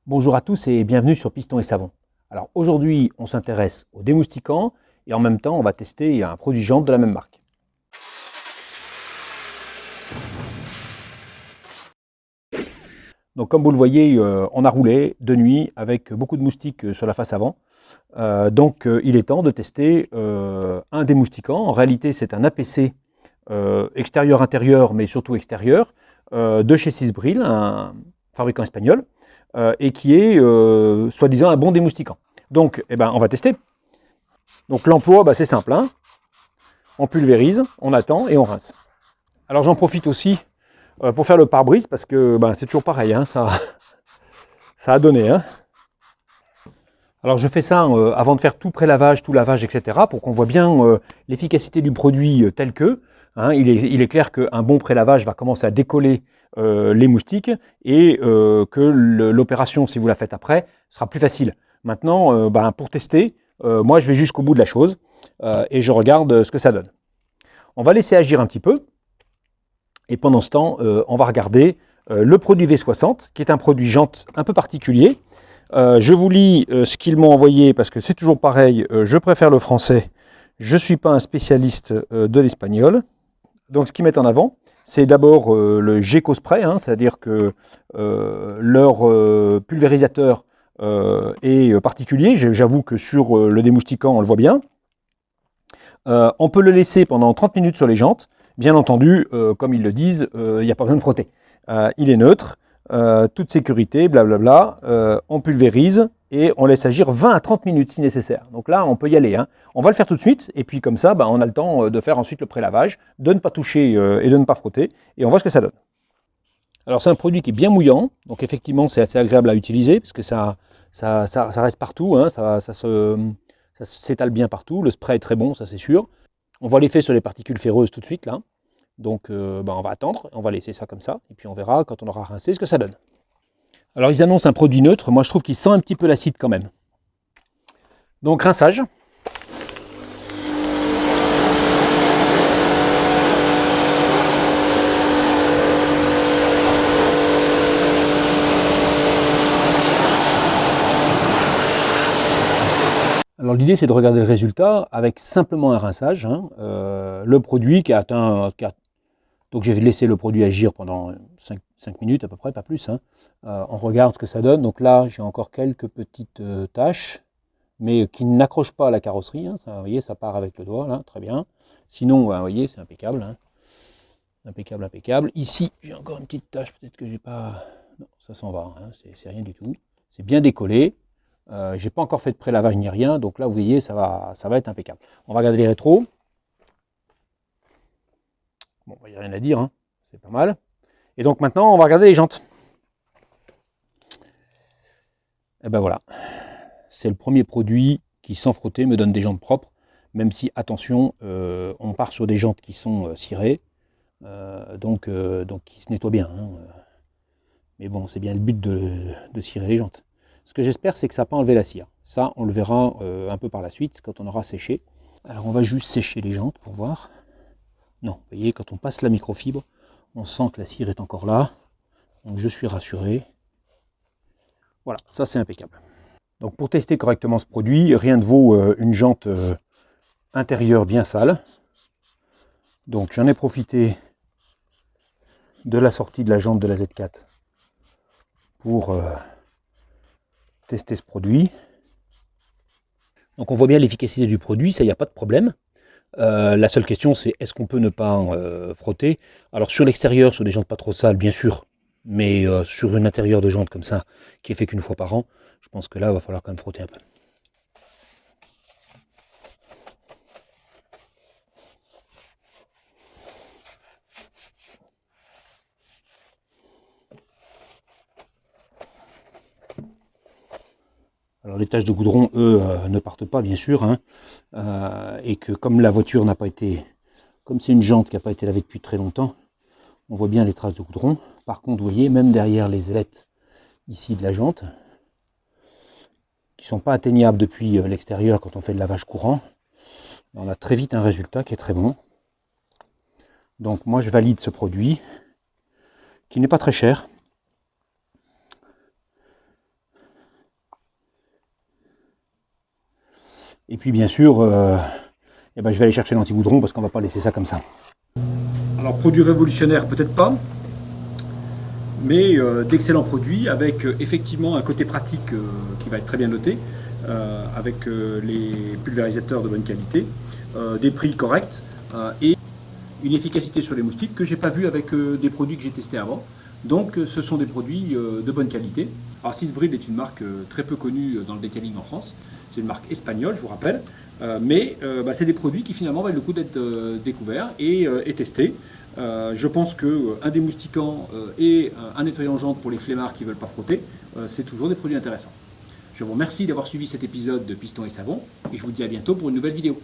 Bonjour à tous et bienvenue sur Piston et Savon. Alors aujourd'hui, on s'intéresse aux démoustiquants et en même temps, on va tester un produit jante de la même marque. Donc comme vous le voyez, on a roulé de nuit avec beaucoup de moustiques sur la face avant. Il est temps de tester un démoustiquant. En réalité, c'est un APC extérieur-intérieur, mais surtout extérieur, de chez Sysbril, un fabricant espagnol, et qui est soi-disant un bon démoustiquant. Donc, on va tester. Donc l'emploi, c'est simple, hein. On pulvérise, on attend et on rince. Alors j'en profite aussi pour faire le pare-brise, parce que c'est toujours pareil, hein, ça a donné. Hein. Alors je fais ça avant de faire tout pré-lavage, tout lavage, etc., pour qu'on voit bien l'efficacité du produit tel que. Hein, il est clair qu'un bon pré-lavage va commencer à décoller les moustiques et que l'opération, si vous la faites après, sera plus facile. Maintenant, pour tester, moi je vais jusqu'au bout de la chose et je regarde ce que ça donne. On va laisser agir un petit peu et pendant ce temps, on va regarder le produit V60, qui est un produit jante un peu particulier. Je vous lis ce qu'ils m'ont envoyé parce que c'est toujours pareil, je préfère le français, je ne suis pas un spécialiste de l'espagnol. Donc ce qu'ils mettent en avant, c'est d'abord le Geco Spray, hein, c'est-à-dire que leur pulvérisateur est particulier. J'avoue que sur le démoustiquant, on le voit bien. On peut le laisser pendant 30 minutes sur les jantes. Bien entendu, comme ils le disent, il n'y a pas besoin de frotter. Il est neutre. Toute sécurité, blablabla, on pulvérise et on laisse agir 20 à 30 minutes si nécessaire. Donc là, on peut y aller. Hein. On va le faire tout de suite et puis comme ça, on a le temps de faire ensuite le pré-lavage, de ne pas toucher et de ne pas frotter et on voit ce que ça donne. Alors c'est un produit qui est bien mouillant, donc effectivement c'est assez agréable à utiliser parce que ça reste partout, hein, ça s'étale bien partout, le spray est très bon, ça c'est sûr. On voit l'effet sur les particules ferreuses tout de suite là. Donc on va attendre, on va laisser ça comme ça, et puis on verra quand on aura rincé ce que ça donne. Alors ils annoncent un produit neutre, moi je trouve qu'il sent un petit peu l'acide quand même. Donc rinçage. Alors l'idée c'est de regarder le résultat avec simplement un rinçage. Hein. Le produit qui a atteint... Donc j'ai laissé le produit agir pendant 5 minutes à peu près, pas plus. Hein. On regarde ce que ça donne. Donc là, j'ai encore quelques petites taches, mais qui n'accrochent pas à la carrosserie. Hein. Ça, vous voyez, ça part avec le doigt, là, très bien. Sinon, vous voyez, c'est impeccable. Hein. Impeccable, impeccable. Ici, j'ai encore une petite tache, peut-être que j'ai pas... Non, ça s'en va, hein. C'est rien du tout. C'est bien décollé. J'ai pas encore fait de pré-lavage ni rien, donc là, vous voyez, ça va être impeccable. On va regarder les rétros. Bon, il n'y a rien à dire, hein. C'est pas mal. Et donc maintenant, on va regarder les jantes. Et ben voilà, c'est le premier produit qui, sans frotter, me donne des jantes propres, même si, attention, on part sur des jantes qui sont cirées, donc qui se nettoient bien. Hein. Mais bon, c'est bien le but de cirer les jantes. Ce que j'espère, c'est que ça n'a pas enlevé la cire. Ça, on le verra un peu par la suite, quand on aura séché. Alors, on va juste sécher les jantes pour voir. Non, vous voyez, quand on passe la microfibre, on sent que la cire est encore là. Donc je suis rassuré. Voilà, ça c'est impeccable. Donc pour tester correctement ce produit, rien ne vaut une jante intérieure bien sale. Donc j'en ai profité de la sortie de la jante de la Z4 pour tester ce produit. Donc on voit bien l'efficacité du produit, ça il n'y a pas de problème. La seule question, c'est est-ce qu'on peut ne pas frotter? Alors sur l'extérieur, sur des jantes pas trop sales, bien sûr, mais sur une intérieure de jante comme ça, qui est fait qu'une fois par an, je pense que là, il va falloir quand même frotter un peu. Alors les taches de goudron, eux, ne partent pas, bien sûr, hein, et que comme la voiture n'a pas été, comme c'est une jante qui n'a pas été lavée depuis très longtemps, on voit bien les traces de goudron. Par contre, vous voyez, même derrière les ailettes ici de la jante, qui ne sont pas atteignables depuis l'extérieur quand on fait le lavage courant, on a très vite un résultat qui est très bon. Donc moi je valide ce produit, qui n'est pas très cher. Et puis bien sûr, je vais aller chercher l'anti-goudron parce qu'on ne va pas laisser ça comme ça. Alors produit révolutionnaire peut-être pas, mais d'excellents produits avec effectivement un côté pratique qui va être très bien noté, avec les pulvérisateurs de bonne qualité, des prix corrects et une efficacité sur les moustiques que j'ai pas vu avec des produits que j'ai testés avant. Donc ce sont des produits de bonne qualité. Alors Sysbryd est une marque très peu connue dans le detailing en France. C'est une marque espagnole, je vous rappelle. Mais c'est des produits qui finalement valent le coup d'être découverts et testés. Je pense qu'un démoustiquant et un nettoyant jante pour les flemmards qui ne veulent pas frotter, c'est toujours des produits intéressants. Je vous remercie d'avoir suivi cet épisode de Piston et Savon et je vous dis à bientôt pour une nouvelle vidéo.